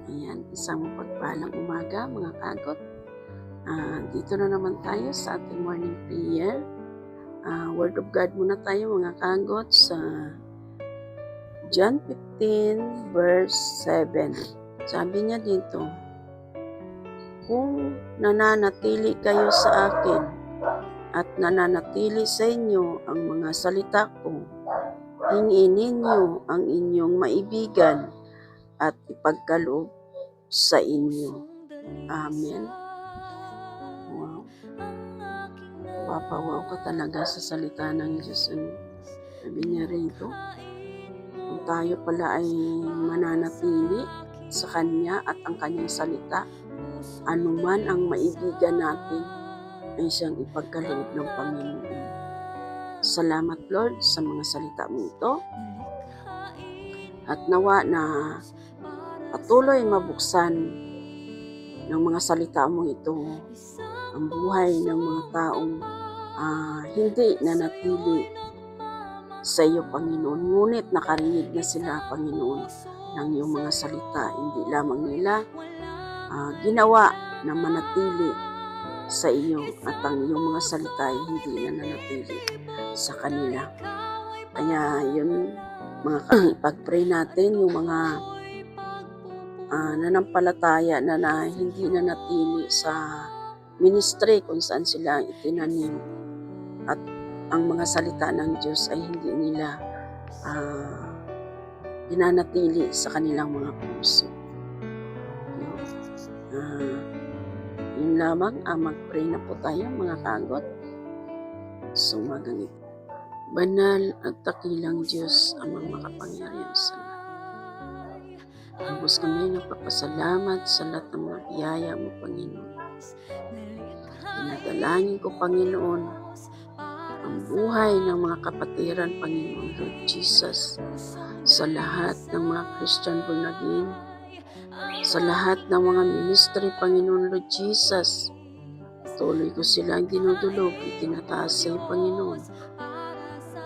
Ayan, isang mapagpalang umaga mga kagot. Dito na naman tayo sa ating morning prayer. Word of God muna tayo mga kagot sa John 15 verse 7. Sabi niya dito, kung nananatili kayo sa akin at nananatili sa inyo ang mga salita ko, hingiin ninyo ang inyong maibigan at ipagkaloob sa inyo. Amen. Wow. Papawaw ka talaga sa salita ng Diyos. Sabi niya rito, kung tayo pala ay mananatili sa Kanya at ang Kanyang salita, anuman ang maibigan natin ay siyang ipagkaloob ng Panginoon. Salamat Lord sa mga salita mo ito. At nawa na patuloy mabuksan ng mga salita mo ito ang buhay ng mga taong hindi nanatili sa iyo, Panginoon. Ngunit nakarinig na sila, Panginoon, ng iyong mga salita. Hindi lamang nila ginawa na manatili sa iyo at ang iyong mga salita ay hindi na nanatili sa kanila. Kaya yun, mga ipag-pray natin yung mga nanampalataya na hindi nanatili sa ministry kung saan sila itinanim at ang mga salita ng Diyos ay hindi nila pinanatili sa kanilang mga puso. Yun lamang, mag-pray na po tayo mga kagot. Sumagang ito. Banal at takilang Diyos, amang makapangyarihan sa lahat. Lubos kami nagpapasalamat sa lahat ng mga biyaya mo, Panginoon. Dinadalangin ko, Panginoon, ang buhay ng mga kapatiran, Panginoon, Lord Jesus, sa lahat ng mga Christian born again, sa lahat ng mga ministry, Panginoon, Lord Jesus. Tuloy ko silang dinudulog, itinataas sa iyo, Panginoon.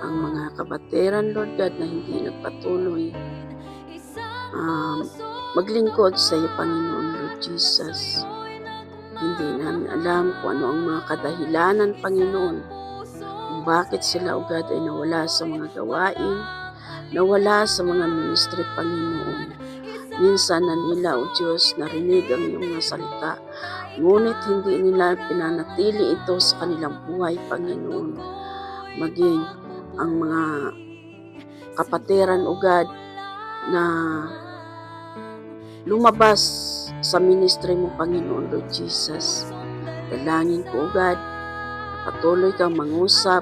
Ang mga kapatiran, Lord God, na hindi nagpatuloy maglingkod sa iyo, Panginoon, Lord Jesus. Hindi namin alam kung ano ang mga kadahilanan, Panginoon, kung bakit sila ugad ay nawala sa mga gawain, nawala sa mga ministry, Panginoon. Minsan na nila, O Diyos, narinig ang iyong mga salita, ngunit hindi nila pinanatili ito sa kanilang buhay, Panginoon. Maging ang mga kapatiran ugad na lumabas sa ministry mo, Panginoon, Lord Jesus. Dalangin ko ugad, patuloy kang mangusap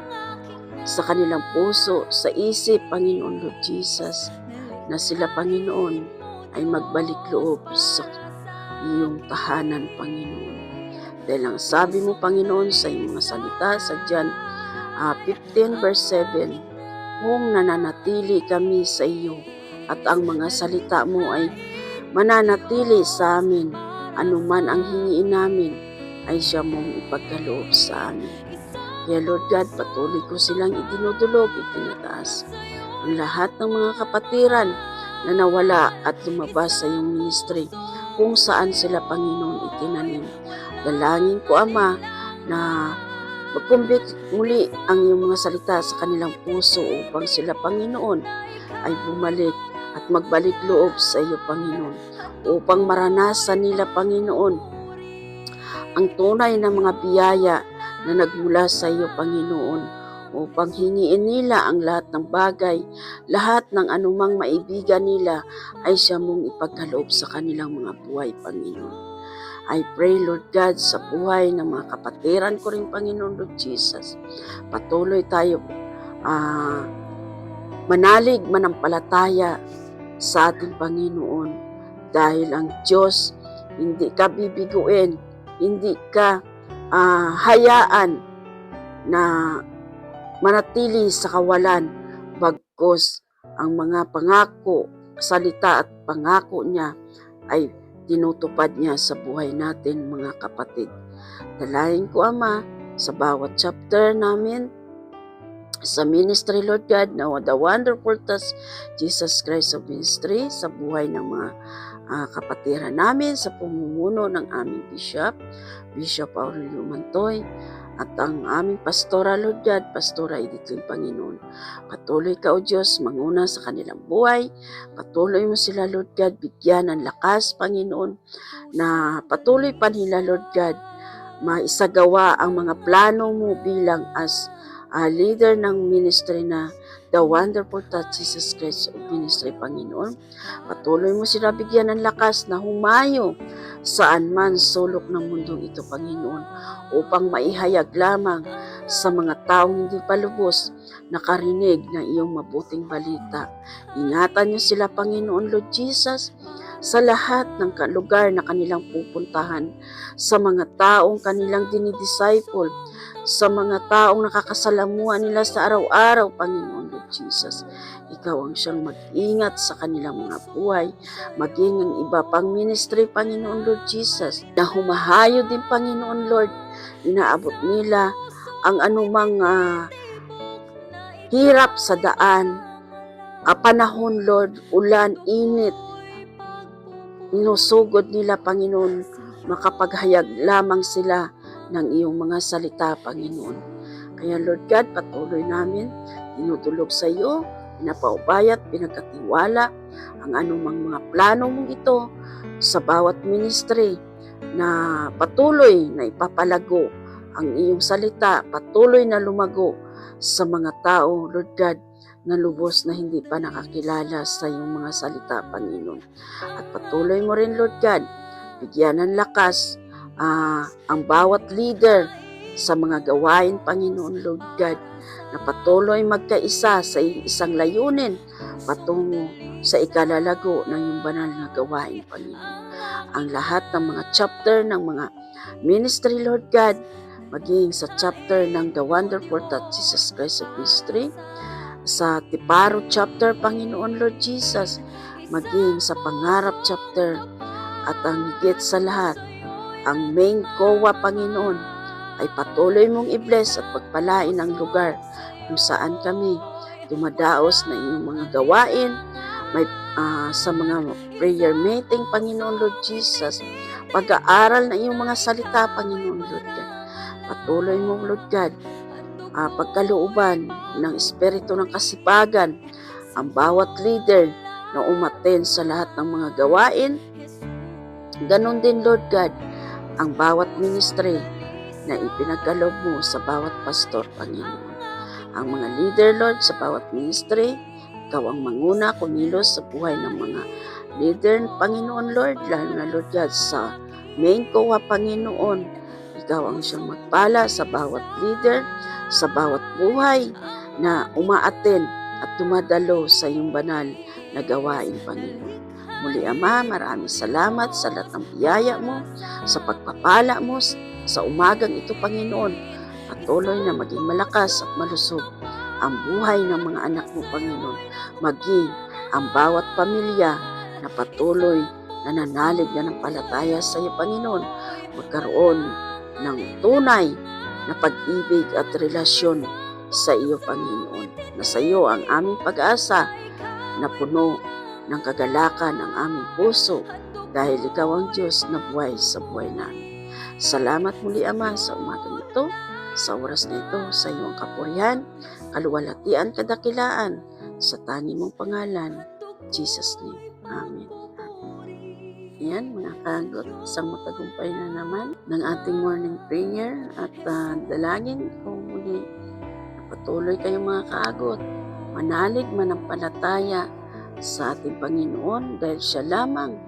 sa kanilang puso, sa isip, Panginoon, Lord Jesus, na sila, Panginoon, ay magbalik loob sa iyong tahanan, Panginoon. Dahil ang sabi mo, Panginoon, sa iyong mga salita sa John 15 verse 7, kung nananatili kami sa iyo at ang mga salita mo ay mananatili sa amin, anuman ang hingiin namin ay siya mong ipagkaloob sa amin. Kaya Lord God, patuloy ko silang idinudulog, itinataas ang lahat ng mga kapatiran na nawala at lumabas sa iyong ministry kung saan sila, Panginoon, itinanim. Dalangin ko, Ama, na magkumbit muli ang iyong mga salita sa kanilang puso upang sila, Panginoon, ay bumalik at magbalik loob sa iyo, Panginoon, upang maranasan nila, Panginoon, ang tunay na mga biyaya na nagmula sa iyo, Panginoon, upang hingiin nila ang lahat ng bagay, lahat ng anumang maibigan nila ay siya mong ipagkaloob sa kanilang mga buhay, Panginoon. I pray, Lord God, sa buhay ng mga kapatiran ko rin, Panginoon, Lord Jesus. Patuloy tayo manalig, manampalataya sa ating Panginoon, dahil ang Diyos, hindi ka bibiguin, hindi ka hayaan na manatili sa kawalan, bagkus ang mga pangako, salita at pangako niya ay tinutupad niya sa buhay natin, mga kapatid. Dalangin ko, Ama, sa bawat chapter namin sa ministry, Lord God, na the wonderful task Jesus Christ of ministry sa buhay ng mga kapatiran namin sa pamumuno ng aming Bishop Aurelio Mantoy, at ang aming pastora, Lord God, Pastora Edith Lim, Panginoon. Patuloy ka, O Diyos, manguna sa kanilang buhay. Patuloy mo sila, Lord God, bigyan ng lakas, Panginoon, na patuloy pa nila, Lord God, maisagawa ang mga plano mo bilang as leader ng ministry na The Wonderful Touch Jesus Christ of Ministry, Panginoon. Patuloy mo sila bigyan ng lakas na humayo saan man sulok ng mundong ito, Panginoon, upang maihayag lamang sa mga taong hindi pa lubos nakarinig ng iyong mabuting balita. Ingatan niyo sila, Panginoon, Lord Jesus, sa lahat ng lugar na kanilang pupuntahan, sa mga taong kanilang dinidisciple, sa mga taong nakakasalamuhan nila sa araw-araw, Panginoon, Lord Jesus. Ikaw ang siyang mag-ingat sa kanilang mga buhay, maging ang iba pang ministry, Panginoon, Lord Jesus, na humahayo din, Panginoon, Lord, inaabot nila ang anumang hirap sa daan, panahon, Lord, ulan, init, minusugod nila, Panginoon, makapaghayag lamang sila ng iyong mga salita, Panginoon. Kaya, Lord God, patuloy namin tinutulog sa iyo, pinapaubayat, pinagkatiwala ang anumang mga plano mong ito sa bawat ministry na patuloy na ipapalago ang iyong salita, patuloy na lumago sa mga tao, Lord God, na lubos na hindi pa nakakilala sa iyong mga salita, Panginoon. At patuloy mo rin, Lord God, bigyan ng lakas ang bawat leader sa mga gawain, Panginoon, Lord God, na patuloy magkaisa sa isang layunin patungo sa ikalalago ng iyong banal na gawain, Panginoon. Ang lahat ng mga chapter ng mga ministry, Lord God, maging sa chapter ng The Wonderful Touch Jesus Christ of Ministry, sa Tiparo chapter, Panginoon, Lord Jesus, maging sa Pangarap chapter, at ang higit sa lahat, ang main COA, Panginoon, ay patuloy mong i-bless at pagpalain ang lugar kung saan kami dumadaos na iyong mga gawain, may sa mga prayer meeting, Panginoon, Lord Jesus, pag-aaral na iyong mga salita, Panginoon, Lord God. Patuloy mong, Lord God, pagkalooban ng espiritu ng kasipagan ang bawat leader na umattend sa lahat ng mga gawain. Ganon din, Lord God, ang bawat ministry na ipinagkaloob mo sa bawat pastor, Panginoon. Ang mga leader, Lord, sa bawat ministry, ikaw ang manguna, kumilos sa buhay ng mga leader, Panginoon, Lord, lalo na, Lord God, sa main COA, Panginoon. Ikaw ang siyang magpala sa bawat leader, sa bawat buhay na umaaten at dumadalo sa iyong banal na gawain, Panginoon. Muli, Ama, maraming salamat sa lahat ng biyaya mo, sa pagpapala mo sa umagang ito, Panginoon. Patuloy na maging malakas at malusog ang buhay ng mga anak mo, Panginoon. Maging ang bawat pamilya na patuloy na nanalig na ng palataya sa iyo, Panginoon. Magkaroon ng tunay na pag-ibig at relasyon sa iyo, Panginoon. Na sa iyo ang aming pag-asa na puno ng kagalakan ng aming puso dahil ikaw ang Diyos na buhay sa buhay namin. Salamat muli, Ama, sa umagang ito, sa oras na ito, sa iyong kapurihan, kaluwalhatian, kadakilaan, sa tangi mong pangalan, Jesus' name. Amen. Ayan, mga kagot, isang matagumpay na naman ng ating morning prayer at dalangin ko muli na patuloy kayong mga kaagot, manalig, manampalataya sa ating Panginoon dahil siya lamang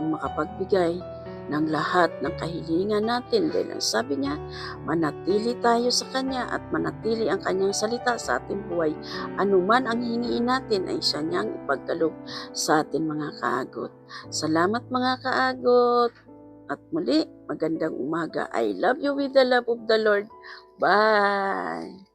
ang makapagbigay ng lahat ng kahilingan natin. Dahil ang sabi niya, manatili tayo sa Kanya at manatili ang Kanyang salita sa ating buhay. Anuman ang hingiin natin ay siya niyang ipagkaloob sa ating mga kaagot. Salamat, mga kaagot. At muli, magandang umaga. I love you with the love of the Lord. Bye!